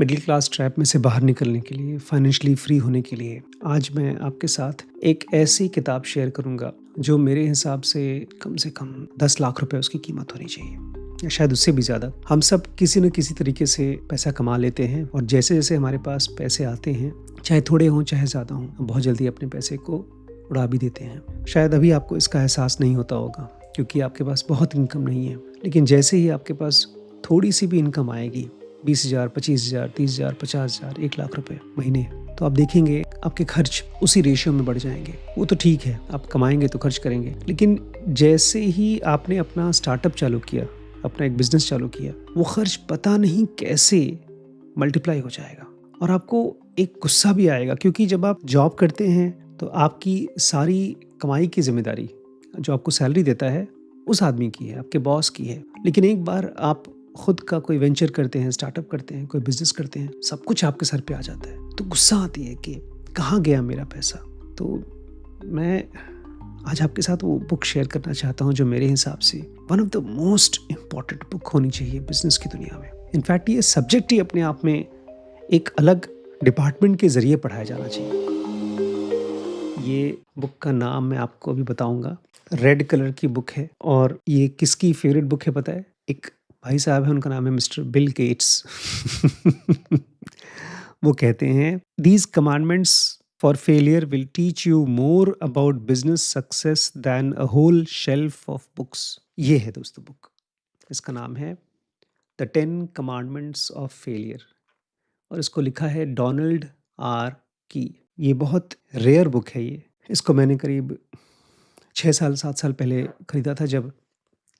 Middle class trap में से बाहर निकलने के लिए, फाइनेंशियली फ्री होने के लिए, आज मैं आपके साथ एक ऐसी किताब शेयर करूँगा, जो मेरे हिसाब से कम 10 लाख रुपए उसकी कीमत होनी चाहिए या शायद उससे भी ज़्यादा। हम सब किसी न किसी तरीके से पैसा कमा लेते हैं और जैसे-जैसे हमारे पास पैसे आते हैं, चाहे थोड़े हों, चाहे ज़्यादा हों, हम बहुत जल्दी अपने पैसे को उड़ा भी देते हैं। शायद अभी आपको इसका एहसास नहीं होता होगा, क्योंकि आपके पास बहुत इनकम नहीं है। लेकिन जैसे ही आपके पास थोड़ी-सी भी इनकम आएगी, 20,000, 25,000, 30,000, 50,000, 1 लाख रुपए महीने, तो आप देखेंगे आपके खर्च उसी रेशियो में बढ़ जाएँगे। वो तो ठीक है, आप कमाएँगे तो खर्च करेंगे। लेकिन जैसे ही आपने अपना स्टार्टअप चालू किया, अपना एक बिज़नेस चालू किया, वो खर्च पता नहीं कैसे मल्टीप्लाई हो जाएगा और आपको एक गुस्सा भी आएगा, क्योंकि जब आप जॉब करते हैं, तो आपकी सारी कमाई की ज़िम्मेदारी, जो आपको सैलरी देता है, उस आदमी की है, आपके बॉस की है। लेकिन एक बार आप खुद का कोई वेंचर करते हैं, स्टार्टअप करते हैं, कोई बिज़नेस करते हैं, सब कुछ आपके सर पे आ जाता है। तो गुस्सा आती है कि कहाँ गया मेरा पैसा? तो मैं आज आपके साथ वो बुक शेयर करना चाहता हूँ, जो मेरे हिसाब से one of the most important book होनी चाहिए बिज़नेस की दुनिया में। इनफैक्ट ये सब्जेक्ट ही अपने आप में एक अलग डिपार्टमेंट के ज़रिए पढ़ाया जाना चाहिए। ये बुक का नाम मैं आपको अभी बताऊँगा। रेड कलर की बुक है और ये किसकी फ़ेवरेट बुक है पता है? एक भाई साहब हैं, उनका नाम है मिस्टर बिल गेट्स। वो कहते हैं, "these commandments for failure will teach you more about business success than a whole shelf of books." ये है दोस्तों बुक। इसका नाम है द 10 कमांडमेंट्स ऑफ फेलियर और इसको लिखा है डोनाल्ड आर की। ये बहुत रेयर बुक है ये। इसको मैंने करीब 6 साल 7 साल पहले खरीदा था, जब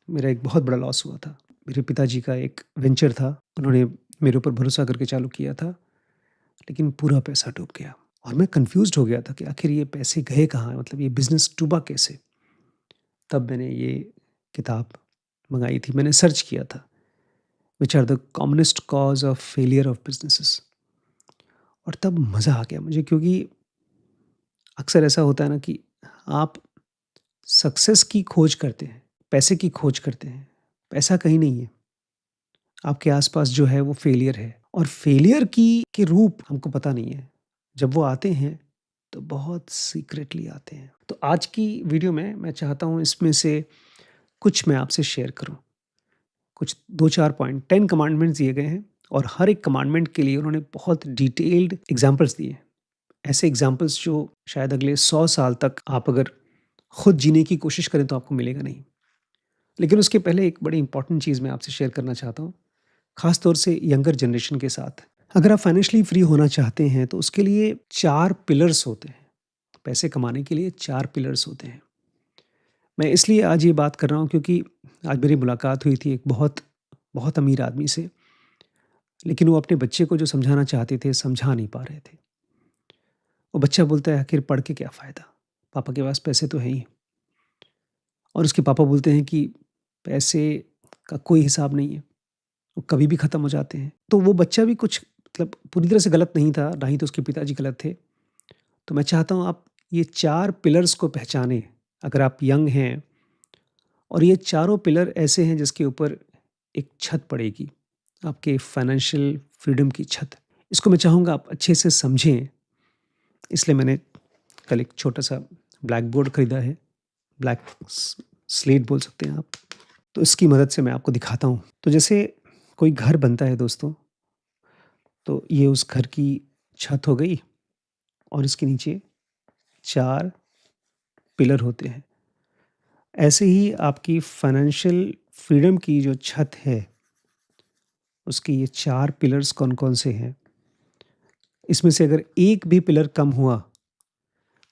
मेरा एक बहुत बड़ा लॉस हुआ था। मेरे पिताजी का एक वेंचर था, उन्होंने मेरे ऊपर भरोसा करके चालू किया था, लेकिन पूरा पैसा डूब गया और मैं कन्फ्यूज़्ड हो गया था कि आखिर ये पैसे गए कहाँ? मतलब ये बिज़नेस डूबा कैसे? तब मैंने ये किताब मँगाई थी, मैंने सर्च किया था, which are the commonest cause of failure of businesses, और तब मज़ा आ गया मुझे, क्योंकि अक्सर ऐसा होता है ना कि आप सक्सेस की खोज करते हैं, पैसे की खोज करते हैं, पैसा कहीं नहीं है। आपके आस-पास जो है वो फेलियर है और फेलियर की के रूप हमको पता नहीं है। जब वो आते हैं, तो बहुत सीक्रेटली आते हैं। तो आज की वीडियो में मैं चाहता हूँ इसमें से कुछ मैं आपसे शेयर करूँ। कुछ 2-4 पॉइंट 10 कमांडमेंट्स दिए गए हैं और हर एक कमांडमेंट के लिए उन्होंने बहुत डिटेल्ड एग्ज़ाम्पल्स दिए हैं। ऐसे एग्ज़ाम्पल्स जो शायद अगले 100 साल तक आप अगर खुद जीने की कोशिश करें तो आपको मिलेगा नहीं। लेकिन उसके पहले एक बड़ी इंपॉर्टेंट चीज़ मैं आपसे शेयर करना चाहता हूँ, ख़ास तौर से यंगर जनरेशन के साथ। अगर आप फाइनेंशियली फ्री होना चाहते हैं, तो उसके लिए 4 पिलर्स होते हैं। पैसे कमाने के लिए 4 पिलर्स होते हैं। मैं इसलिए आज ये बात कर रहा हूँ, क्योंकि आज मेरी मुलाकात हुई थी एक बहुत, बहुत अमीर आदमी से, लेकिन वो अपने बच्चे को जो समझाना चाहते थे, समझा नहीं पा रहे थे। वो बच्चा बोलता है, आखिर पढ़ के क्या फ़ायदा? पापा के पास पैसे तो हैं ही। और उसके पापा बोलते हैं कि पैसे का कोई हिसाब नहीं है, वो कभी भी ख़त्म हो जाते हैं। तो वो बच्चा भी कुछ मतलब पूरी तरह से गलत नहीं था, ना ही तो उसके पिताजी गलत थे। तो मैं चाहता हूँ आप ये 4 पिलर्स को पहचानें, अगर आप यंग हैं, और ये चारों पिलर ऐसे हैं जिसके ऊपर एक छत पड़ेगी, आपके फाइनेंशियल फ्रीडम की छत। इसको मैं चाहूँगा आप अच्छे से समझें, इसलिए मैंने कल एक छोटा-सा ब्लैक बोर्ड खरीदा है, ब्लैक स्लेट बोल सकते हैं आप। तो इसकी मदद से मैं आपको दिखाता हूँ। तो जैसे कोई घर बनता है दोस्तों, तो ये उस घर की छत हो गई और इसके नीचे 4 पिलर होते हैं। ऐसे ही आपकी फाइनेंशियल फ्रीडम की जो छत है, उसके ये 4 पिलर्स कौन-कौन से हैं? इसमें से अगर एक भी पिलर कम हुआ,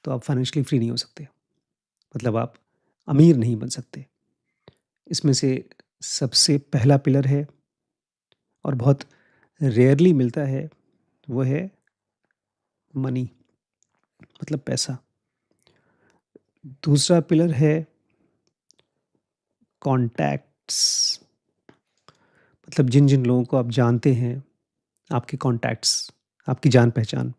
तो आप फाइनेंशियली फ्री नहीं हो सकते। मतलब आप अमीर नहीं बन सकते। इसमें से सबसे पहला पिलर है और बहुत रेयरली मिलता है, वो है मनी, मतलब पैसा। दूसरा पिलर है कॉन्टैक्ट्स, मतलब जिन-जिन लोगों को आप जानते हैं, आपके कॉन्टैक्ट्स, आपकी जान-पहचान।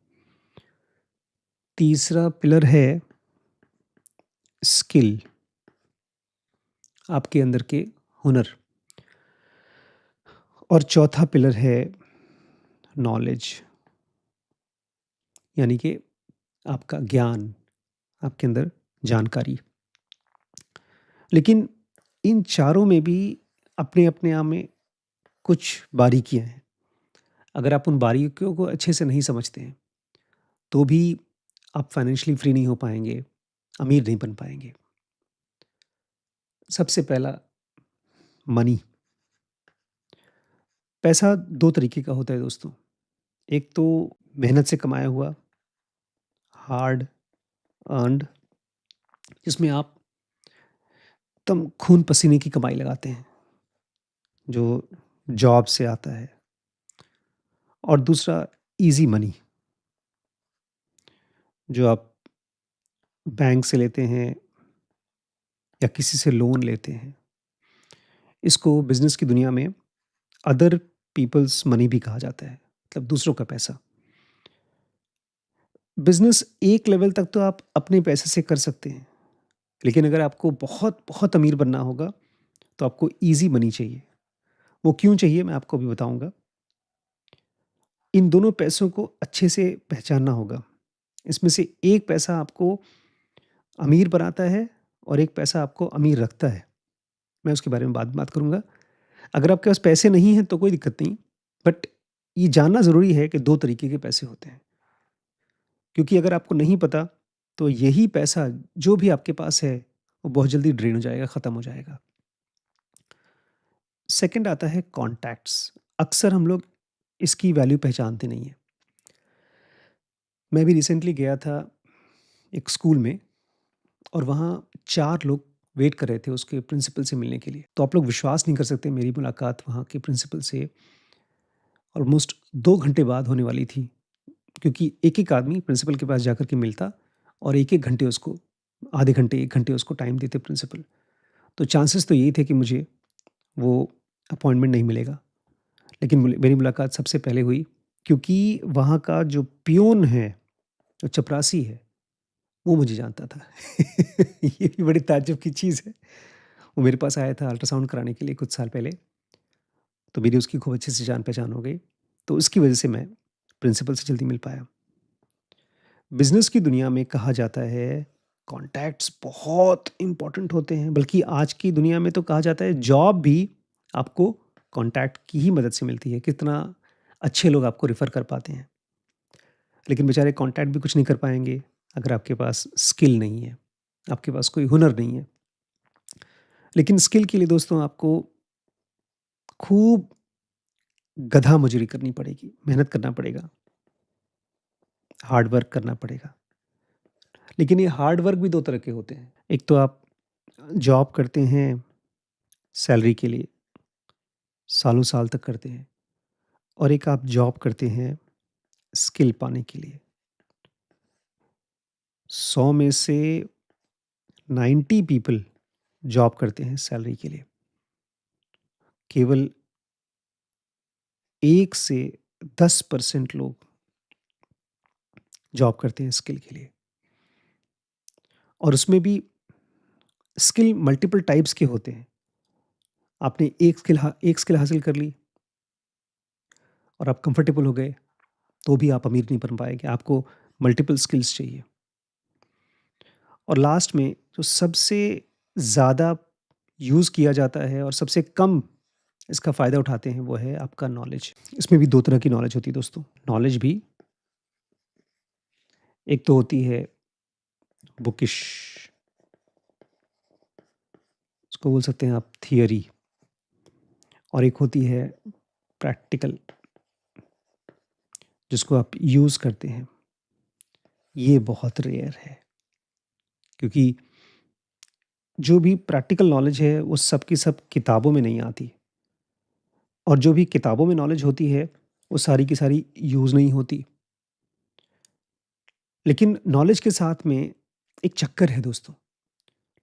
तीसरा पिलर है स्किल, आपके अंदर के हुनर। और चौथा पिलर है नॉलेज यानी कि आपका ज्ञान, आपके अंदर जानकारी। लेकिन इन चारों में भी अपने आप में कुछ बारीकियाँ हैं। अगर आप उन बारीकियों को अच्छे से नहीं समझते हैं, तो भी आप फाइनेंशियली फ्री नहीं हो पाएँगे, अमीर नहीं बन पाएँगे। सबसे पहला मनी। पैसा 2 तरीके का होता है दोस्तों। एक तो मेहनत से कमाया हुआ, हार्ड अर्न्ड, जिसमें आप एकदम खून पसीने की कमाई लगाते हैं, जो जॉब से आता है। और दूसरा ईज़ी मनी, जो आप बैंक से लेते हैं या किसी से लोन लेते हैं। इसको बिज़नेस की दुनिया में अदर पीपल्स मनी भी कहा जाता है, मतलब दूसरों का पैसा। बिज़नेस एक लेवल तक तो आप अपने पैसे से कर सकते हैं, लेकिन अगर आपको बहुत अमीर बनना होगा, तो आपको ईज़ी मनी चाहिए। वो क्यों चाहिए मैं आपको अभी बताऊँगा। इन दोनों पैसों को अच्छे से पहचानना होगा। इसमें से एक पैसा आपको अमीर बनाता है और एक पैसा आपको अमीर रखता है। मैं उसके बारे में बाद में बात करूँगा। अगर आपके पास पैसे नहीं हैं तो कोई दिक्कत नहीं, बट ये जानना ज़रूरी है कि 2 तरीके के पैसे होते हैं। क्योंकि अगर आपको नहीं पता, तो यही पैसा जो भी आपके पास है, वो बहुत जल्दी ड्रेन हो जाएगा, ख़त्म हो जाएगा। सेकंड आता है कॉन्टैक्ट्स। अक्सर हम लोग इसकी वैल्यू पहचानते नहीं हैं। मैं भी रिसेंटली गया था एक स्कूल में, और वहाँ 4 लोग वेट कर रहे थे उसके प्रिंसिपल से मिलने के लिए। तो आप लोग विश्वास नहीं कर सकते, मेरी मुलाकात वहाँ के प्रिंसिपल से ऑलमोस्ट 2 घंटे बाद होने वाली थी। क्योंकि एक-एक आदमी प्रिंसिपल के पास जाकर के मिलता और 1-1 घंटे उसको, आधे घंटे, 1 घंटे उसको टाइम देते प्रिंसिपल। तो चांसेस तो यही थे कि मुझे वो अपॉइंटमेंट नहीं मिलेगा। लेकिन मेरी मुलाकात सबसे पहले हुई, क्योंकि वहाँ का जो पियोन है, जो चपरासी है, वो मुझे जानता था। ये भी बड़ी ताज्जुब की चीज़ है। वो मेरे पास आया था अल्ट्रासाउंड कराने के लिए कुछ साल पहले, तो मेरी उसकी खूब अच्छे से जान-पहचान हो गई। तो उसकी वजह से मैं प्रिंसिपल से जल्दी मिल पाया। बिज़नेस की दुनिया में कहा जाता है कॉन्टैक्ट्स बहुत इम्पोर्टेंट होते हैं, बल्कि आज की दुनिया में तो कहा जाता है जॉब भी आपको कॉन्टैक्ट की ही मदद से मिलती है। कितना अच्छे लोग आपको रेफ़र कर पाते हैं। लेकिन बेचारे कॉन्टैक्ट भी कुछ नहीं कर पाएँगे अगर आपके पास स्किल नहीं है, आपके पास कोई हुनर नहीं है। लेकिन स्किल के लिए दोस्तों आपको खूब गधा मज़ूरी करनी पड़ेगी, मेहनत करना पड़ेगा, हार्ड वर्क करना पड़ेगा। लेकिन ये हार्ड वर्क भी 2 तरह के होते हैं। एक तो आप जॉब करते हैं सैलरी के लिए, सालों साल तक करते हैं, और एक आप जॉब करते हैं स्किल पाने के लिए। 100 में से 90 पीपल जॉब करते हैं सैलरी के लिए। केवल 1 से 10% लोग जॉब करते हैं स्किल के लिए। और उसमें भी स्किल मल्टीपल टाइप्स के होते हैं। आपने एक स्किल हासिल कर ली और आप कंफर्टेबल हो गए, तो भी आप अमीर नहीं बन पाएँगे, आपको मल्टीपल स्किल्स चाहिए। और लास्ट में जो सबसे ज़्यादा यूज़ किया जाता है और सबसे कम इसका फ़ायदा उठाते हैं, वो है आपका नॉलेज। इसमें भी 2 तरह की नॉलेज होती है दोस्तों। नॉलेज भी, एक तो होती है बुकिश, उसको बोल सकते हैं आप थियरी, और एक होती है प्रैक्टिकल, जिसको आप यूज़ करते हैं। ये बहुत रेयर है, क्योंकि जो भी प्रैक्टिकल नॉलेज है वो सब की सब किताबों में नहीं आती, और जो भी किताबों में नॉलेज होती है वो सारी की सारी यूज़ नहीं होती। लेकिन नॉलेज के साथ में एक चक्कर है दोस्तों।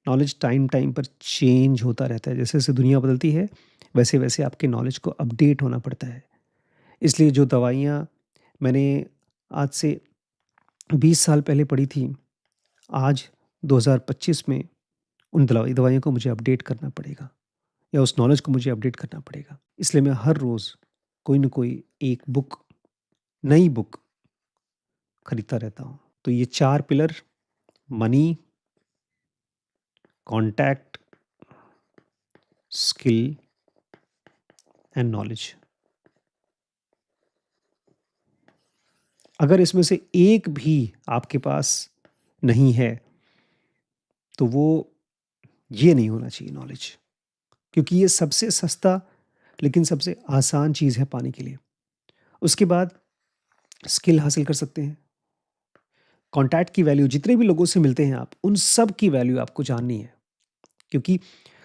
नॉलेज टाइम टाइम पर चेंज होता रहता है। जैसे जैसे दुनिया बदलती है, वैसे वैसे आपके नॉलेज को अपडेट होना पड़ता है। इसलिए जो दवाइयाँ मैंने आज से 20 साल पहले पढ़ी थी, आज 2025 में उन दवाइयों को मुझे अपडेट करना पड़ेगा, या उस नॉलेज को मुझे अपडेट करना पड़ेगा। इसलिए मैं हर रोज़ कोई न कोई एक बुक नई बुक खरीदता रहता हूँ। तो ये 4 pillar money, contact, skill and knowledge. अगर इसमें से एक भी आपके पास नहीं है, तो वो ये नहीं होना चाहिए नॉलेज, क्योंकि ये सबसे सस्ता लेकिन सबसे आसान चीज़ है पाने के लिए। उसके बाद स्किल हासिल कर सकते हैं। कॉन्टैक्ट की वैल्यू, जितने भी लोगों से मिलते हैं आप, उन सब की वैल्यू आपको जाननी है, क्योंकि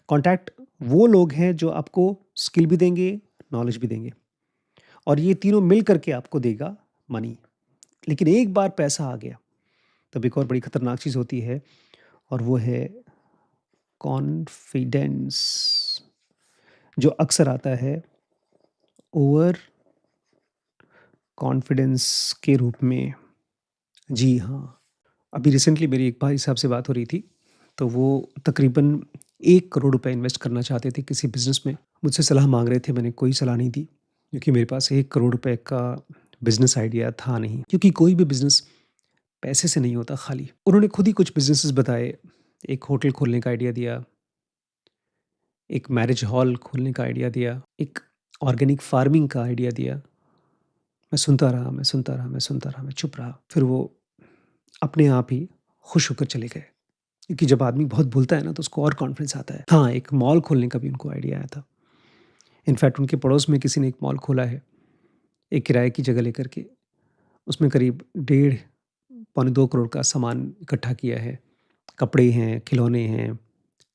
कॉन्टैक्ट वो लोग हैं जो आपको स्किल भी देंगे, नॉलेज भी देंगे, और ये तीनों मिल करके आपको देगा मनी। लेकिन एक बार पैसा आ गया, तब एक और बड़ी खतरनाक चीज़ होती है, और वो है कॉन्फिडेंस, जो अक्सर आता है ओवर कॉन्फिडेंस के रूप में। जी हाँ, अभी रिसेंटली मेरी एक भाई साहब से बात हो रही थी, तो वो तकरीबन 1 करोड़ रुपए इन्वेस्ट करना चाहते थे किसी बिज़नेस में। मुझसे सलाह माँग रहे थे, मैंने कोई सलाह नहीं दी, क्योंकि मेरे पास 1 करोड़ रुपए का बिज़नेस आइडिया था नहीं, क्योंकि कोई भी बिज़नेस पैसे से नहीं होता खाली। उन्होंने खुद ही कुछ बिज़नेसेस बताए, एक होटल खोलने का आइडिया दिया, एक मैरिज हॉल खोलने का आइडिया दिया, एक ऑर्गेनिक फार्मिंग का आइडिया दिया। मैं सुनता रहा, मैं सुनता रहा, मैं सुनता रहा, मैं चुप रहा। फिर वो अपने आप ही खुश होकर चले गए, क्योंकि जब आदमी बहुत बोलता है ना, तो उसको और कॉन्फिडेंस आता है। हाँ, एक मॉल खोलने का भी उनको आइडिया आया था। इनफैक्ट उनके पड़ोस में किसी ने एक मॉल खोला है, एक किराए की जगह लेकर के। उसमें करीब डेढ़ पौने 2 करोड़ का सामान इकट्ठा किया है। कपड़े हैं, खिलौने हैं,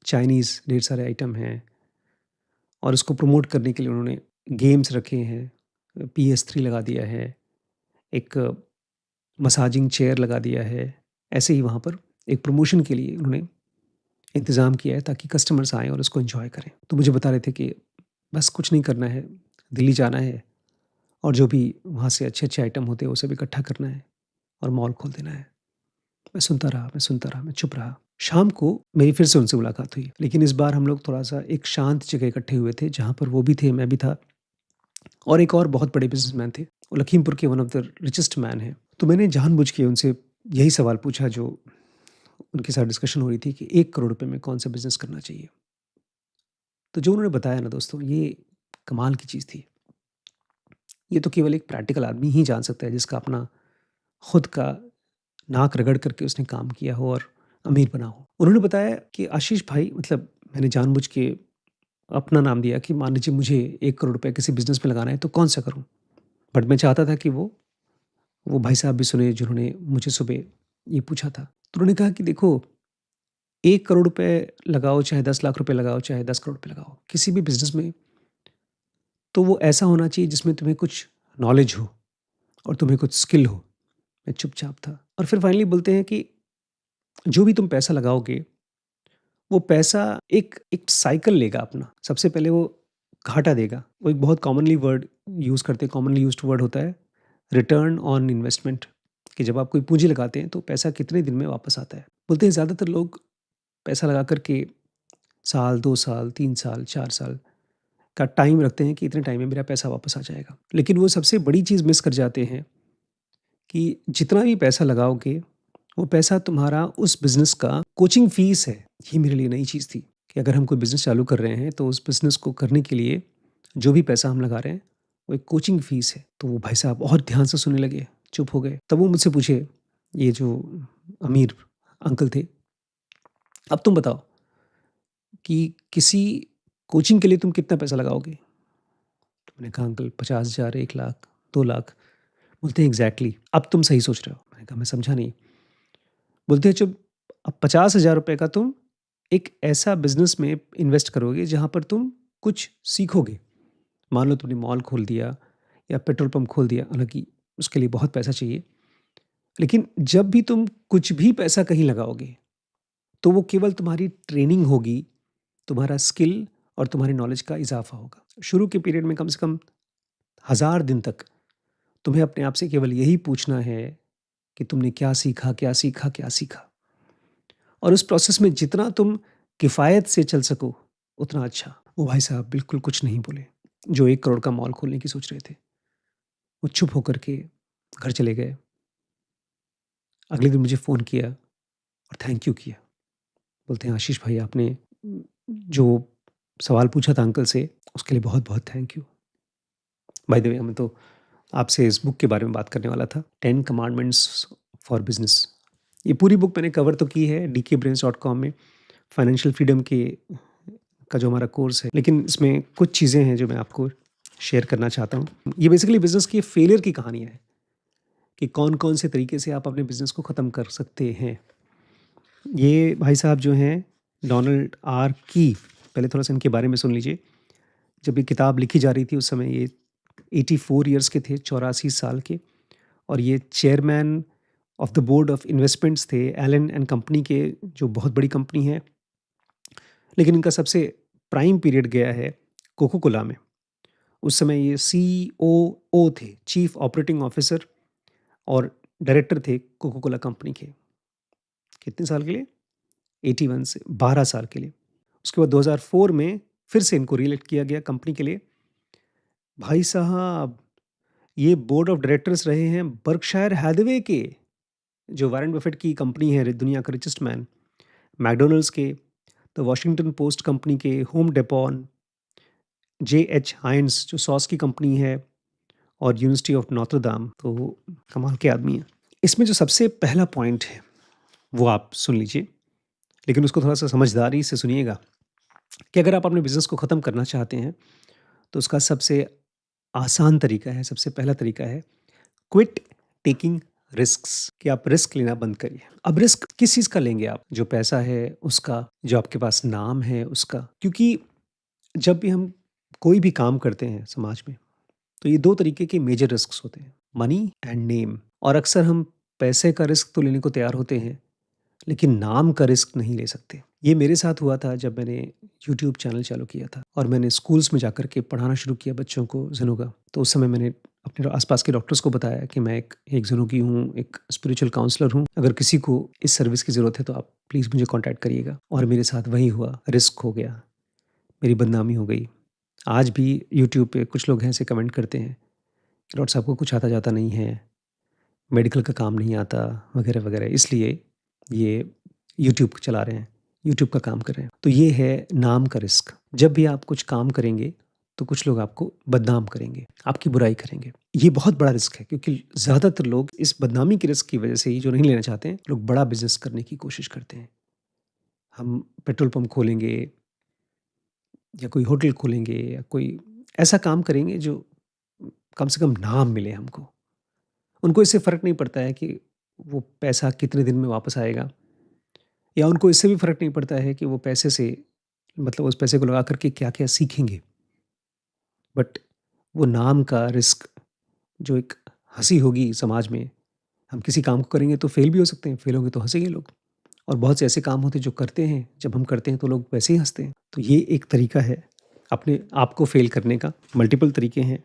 चाइनीज़ ढेर सारे आइटम हैं, और उसको प्रमोट करने के लिए उन्होंने गेम्स रखे हैं, PS3 लगा दिया है, एक मसाजिंग चेयर लगा दिया है। ऐसे ही वहाँ पर एक प्रमोशन के लिए उन्होंने इंतज़ाम किया है, ताकि कस्टमर्स आएँ और उसको एन्जॉय करें। तो मुझे बता रहे थे कि बस कुछ नहीं करना है, दिल्ली जाना है, और जो भी वहाँ से अच्छे-अच्छे आइटम होते हैं वो सब इकट्ठा करना है और मॉल खोल देना है। मैं सुनता रहा, मैं सुनता रहा, मैं चुप रहा। शाम को मेरी फिर से उनसे मुलाकात हुई, लेकिन इस बार हम लोग थोड़ा-सा एक शांत जगह इकट्ठे हुए थे, जहाँ पर वो भी थे, मैं भी था, और एक और बहुत बड़े बिज़नेसमैन थे। वो लखीमपुर के one of the richest man हैं। तो मैंने जानबूझ के उनसे यही सवाल पूछा, जो उनके साथ डिस्कशन हो रही थी, कि 1 करोड़ रुपए में कौन-सा बिज़नेस करना चाहिए? तो जो उन्होंने बताया ना दोस्तों, ये कमाल की चीज़ थी। ये तो केवल एक प्रैक्टिकल आदमी ही जान सकता है, जिसका अपना खुद का नाक रगड़ करके उसने काम किया हो और अमीर बना हो। उन्होंने बताया कि आशीष भाई, मतलब मैंने जानबूझ के अपना नाम दिया कि मान लीजिए मुझे 1 करोड़ रुपए किसी बिज़नेस में लगाना है, तो कौन-सा करूँ? बट मैं चाहता था कि वो भाई साहब भी सुने, जिन्होंने मुझे सुबह ये पूछा था। तो उन्होंने कहा कि देखो, 1 करोड़ रुपए लगाओ, चाहे 10 लाख रुपए लगाओ, चाहे 10 करोड़ रुपए लगाओ, किसी भी बिज़नेस में, तो वो ऐसा होना चाहिए जिसमें तुम्हें कुछ नॉलेज हो और तुम्हें कुछ स्किल हो। मैं चुपचाप था, और फिर फाइनली बोलते हैं कि जो भी तुम पैसा लगाओगे, वो पैसा एक एक साइकिल लेगा अपना। सबसे पहले वो घाटा देगा। वो एक बहुत कॉमनली वर्ड यूज़ करते हैं, कॉमनली यूज्ड वर्ड होता है रिटर्न ऑन इन्वेस्टमेंट, कि जब आप कोई पूँजी लगाते हैं, तो पैसा कितने दिन में वापस आता है। बोलते हैं ज़्यादातर लोग पैसा लगा कर के साल, 2 साल, 3 साल, 4 साल का टाइम रखते हैं, कि इतने टाइम में मेरा पैसा वापस आ जाएगा। लेकिन वो सबसे बड़ी चीज़ मिस कर जाते हैं, कि जितना भी पैसा लगाओगे, वो पैसा तुम्हारा उस बिज़नेस का कोचिंग फ़ीस है। ये मेरे लिए नई चीज़ थी, कि अगर हम कोई बिज़नेस चालू कर रहे हैं, तो उस बिज़नेस को करने के लिए जो भी पैसा हम लगा रहे हैं, वो एक कोचिंग फ़ीस है। तो वो भाई साहब और ध्यान से सुनने लगे, चुप हो गए। तब वो मुझसे पूछे, ये जो अमीर अंकल थे, "अब तुम बताओ कि किसी कोचिंग के लिए तुम कितना पैसा लगाओगे?" तो मैंने कहा, "अंकल 50,000, 1 लाख, 2 लाख।" बोलते हैं, "एग्ज़ैक्टली, अब तुम सही सोच रहे हो।" मैंने कहा, "मैं समझा नहीं।" बोलते हैं, "जब अब 50,000 रुपए का तुम एक ऐसा बिज़नेस में इन्वेस्ट करोगे, जहाँ पर तुम कुछ सीखोगे। मान लो तुमने मॉल खोल दिया या पेट्रोल पंप खोल दिया, हालाँकि उसके लिए बहुत पैसा चाहिए। लेकिन जब भी तुम कुछ भी पैसा कहीं लगाओगे, तो वो केवल तुम्हारी ट्रेनिंग होगी, तुम्हारा स्किल और तुम्हारी नॉलेज का इज़ाफ़ा होगा। शुरू के पीरियड में कम से कम 1000 दिन तक तुम्हें अपने आप से केवल यही पूछना है, कि तुमने क्या सीखा, क्या सीखा, क्या सीखा? और उस प्रोसेस में जितना तुम किफ़ायत से चल सको, उतना अच्छा।" वो भाई साहब बिल्कुल कुछ नहीं बोले, जो 1 करोड़ का मॉल खोलने की सोच रहे थे। वो चुप होकर के घर चले गए। अगले दिन मुझे फ़ोन किया और थैंक यू किया। बोलते हैं, "आशीष भाई, आपने जो सवाल पूछा था अंकल से, उसके लिए बहुत-बहुत thank you. By the way, मैं तो आपसे इस बुक के बारे में बात करने वाला था, 10 कमांडमेंट्स फॉर बिज़नेस। ये पूरी बुक मैंने कवर तो की है dkbrains.com में, फाइनेंशियल फ्रीडम के का जो हमारा कोर्स है, लेकिन इसमें कुछ चीज़ें हैं जो मैं आपको शेयर करना चाहता हूँ। ये बेसिकली बिज़नेस की फेलियर की कहानियाँ हैं कि कौन-कौन से तरीके से आप अपने बिज़नेस को ख़त्म कर सकते हैं। ये भाई साहब जो हैं, डोनाल्ड आर की, पहले थोड़ा-सा इनके बारे में सुन लीजिए। जब ये किताब लिखी जा रही थी उस समय ये 84 इयर्स के थे, 84 साल के, और ये chairman of the board of investments थे, एलन एंड कंपनी के, जो बहुत बड़ी कंपनी है। लेकिन इनका सबसे प्राइम पीरियड गया है कोको कोला में। उस समय ये सीओओ थे, चीफ ऑपरेटिंग ऑफिसर, और डायरेक्टर थे कोको कोला कंपनी के। कितने साल के लिए? 81 से 12 साल के लिए। उसके बाद 2004 में फिर से इनको रीइलेक्ट किया गया कंपनी के लिए। भाई साहब, ये बोर्ड ऑफ डायरेक्टर्स रहे हैं बर्कशायर हैथवे के, जो वॉरेन बफेट की कंपनी है, दुनिया का रिचेस्ट मैन, मैकडॉनल्ड्स के, द वॉशिंगटन पोस्ट कंपनी के, होम डेपॉन, जेएच हाइंस जो सॉस की कंपनी है, और यूनिवर्सिटी ऑफ नॉत्र दाम। तो कमाल के आदमी हैं। इसमें जो सबसे पहला पॉइंट है वो आप सुन लीजिए, लेकिन उसको थोड़ा सा समझदारी से सुनिएगा कि अगर आप अपने बिजनेस को ख़त्म करना चाहते हैं तो उसका सबसे आसान तरीका है, सबसे पहला तरीका है क्विट टेकिंग रिस्क्स, कि आप रिस्क लेना बंद करिए। अब रिस्क किस चीज़ का लेंगे आप? जो पैसा है उसका, जो आपके पास नाम है उसका। क्योंकि जब भी हम कोई भी काम करते हैं समाज में, तो ये 2 तरीके के मेजर रिस्क्स होते हैं, मनी एंड नेम। और अक्सर हम पैसे का रिस्क तो लेने को तैयार होते हैं, लेकिन नाम का रिस्क नहीं ले सकते। ये मेरे साथ हुआ था जब मैंने यूट्यूब चैनल चालू किया था और मैंने स्कूल्स में जाकर के पढ़ाना शुरू किया बच्चों को ज़ेनोगा। तो उस समय मैंने अपने आस-पास के डॉक्टर्स को बताया कि मैं एक ज़ेनोगी हूँ, एक स्पिरिचुअल काउंसलर हूँ। अगर किसी को इस सर्विस की ज़रूरत है तो आप प्लीज़ मुझे कॉन्टैक्ट करिएगा। और मेरे साथ वही हुआ, रिस्क हो गया, मेरी बदनामी हो गई। आज भी यूट्यूब पे कुछ लोग हैं ऐसे कमेंट करते हैं, डॉक्टर साहब को कुछ आता-जाता नहीं है, मेडिकल का काम नहीं आता, वगैरह-वगैरह। इसलिए ये यूट्यूब चला रहे हैं, यूट्यूब का काम कर रहे हैं। तो ये है नाम का रिस्क। जब भी आप कुछ काम करेंगे, तो कुछ लोग आपको बदनाम करेंगे, आपकी बुराई करेंगे। ये बहुत बड़ा रिस्क है, क्योंकि ज़्यादातर लोग इस बदनामी के रिस्क की वजह से ही, जो नहीं लेना चाहते हैं, लोग बड़ा बिज़नेस करने की कोशिश करते हैं। हम पेट्रोल पंप खोलेंगे या कोई होटल खोलेंगे या कोई ऐसा काम करेंगे जो कम से कम नाम मिले हमको। उनको इससे फ़र्क नहीं पड़ता है कि वो पैसा कितने दिन में वापस आएगा, या उनको इससे भी फ़र्क नहीं पड़ता है कि वो पैसे से, मतलब उस पैसे को लगा कर के क्या-क्या सीखेंगे। बट वो नाम का रिस्क, जो एक हँसी होगी समाज में, हम किसी काम को करेंगे तो फ़ेल भी हो सकते हैं, फ़ेल होंगे तो हँसेंगे लोग। और बहुत से ऐसे काम होते हैं जो करते हैं, जब हम करते हैं तो लोग वैसे ही हँसते हैं। तो ये एक तरीका है अपने आप को फ़ेल करने का। मल्टीपल तरीके हैं,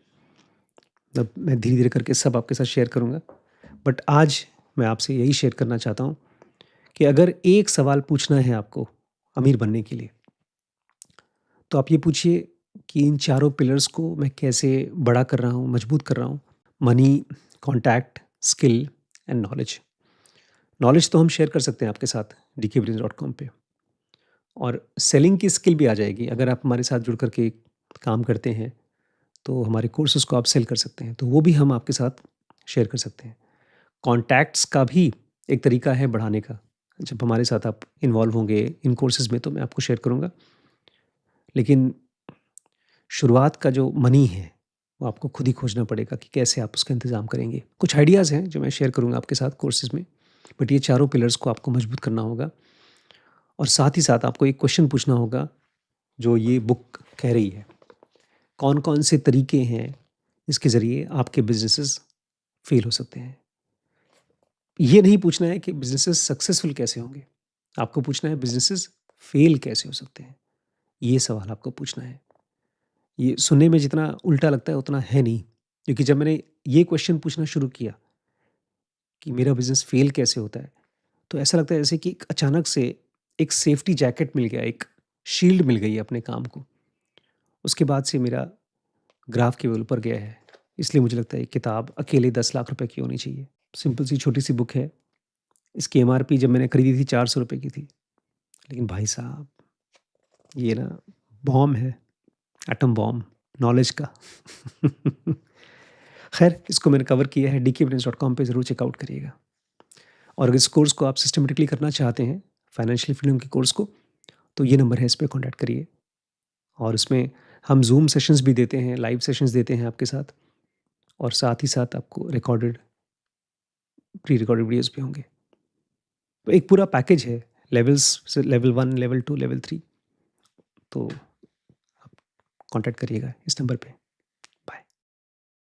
अब मैं धीरे-धीरे करके सब आपके साथ शेयर करूँगा। बट आज मैं आपसे यही शेयर करना चाहता हूँ कि अगर एक सवाल पूछना है आपको अमीर बनने के लिए, तो आप ये पूछिए कि इन चारों पिलर्स को मैं कैसे बड़ा कर रहा हूँ, मजबूत कर रहा हूँ। Money, contact, skill and knowledge. Knowledge तो हम शेयर कर सकते हैं आपके साथ dkbrains.com पे, और सेलिंग की स्किल भी आ जाएगी। अगर आप हमारे साथ जुड़ कर के काम करते हैं, तो हमारे कोर्सेज़ को आप सेल कर सकते हैं, तो वो भी हम आपके साथ शेयर कर सकते हैं। कॉन्टैक्ट्स का भी एक तरीका है बढ़ाने का। जब हमारे साथ आप इन्वॉल्व होंगे इन कोर्सेज़ में, तो मैं आपको शेयर करूँगा। लेकिन शुरुआत का जो मनी है, वो आपको खुद ही खोजना पड़ेगा कि कैसे आप उसका इंतज़ाम करेंगे। कुछ आइडियाज़ हैं जो मैं शेयर करूँगा आपके साथ कोर्सेज़ में, बट ये चारों पिलर्स को आपको मजबूत करना होगा। और साथ ही साथ आपको एक क्वेश्चन पूछना होगा जो ये बुक कह रही है। कौन-कौन से तरीके हैं इसके ज़रिए आपके बिज़नेसेस फ़ेल हो सकते हैं? ये नहीं पूछना है कि बिज़नेसेस सक्सेसफुल कैसे होंगे? आपको पूछना है बिज़नेसेस फ़ेल कैसे हो सकते हैं? ये सवाल आपको पूछना है। ये सुनने में जितना उल्टा लगता है उतना है नहीं। क्योंकि जब मैंने ये क्वेश्चन पूछना शुरू किया कि मेरा बिज़नेस फ़ेल कैसे होता है? तो ऐसा लगता है जैसे कि एक अचानक से एक सेफ्टी जैकेट मिल गया, एक शील्ड मिल गई है अपने काम को। उसके बाद से मेरा ग्राफ केवल ऊपर गया है। इसलिए मुझे लगता है ये किताब अकेले 10 लाख रुपए की होनी चाहिए। सिंपल सी छोटी-सी बुक है। इसकी एमआरपी जब मैंने खरीदी थी ₹400 की थी। लेकिन भाई साहब ये ना बॉम्ब है, एटम बॉम्ब नॉलेज का। ख़ैर इसको मैंने कवर किया है dkbritance.com पे ज़रूर चेकआउट करिएगा। और अगर इस कोर्स को आप सिस्टमैटिकली करना चाहते हैं, फाइनेंशियल फ्रीडम के कोर्स को, तो ये नंबर है, इस पे कॉन्टैक्ट करिए। और इसमें हम ज़ूम सेशंस भी देते हैं, लाइव सेशंस देते हैं आपके साथ और साथ ही साथ आपको रिकॉर्डेड प्री रिकॉर्डेड वीडियोज़ भी होंगे। तो एक पूरा पैकेज है, लेवल्स से लेवल 1, लेवल 2, लेवल 3। तो आप कॉन्टैक्ट करिएगा इस नंबर पे।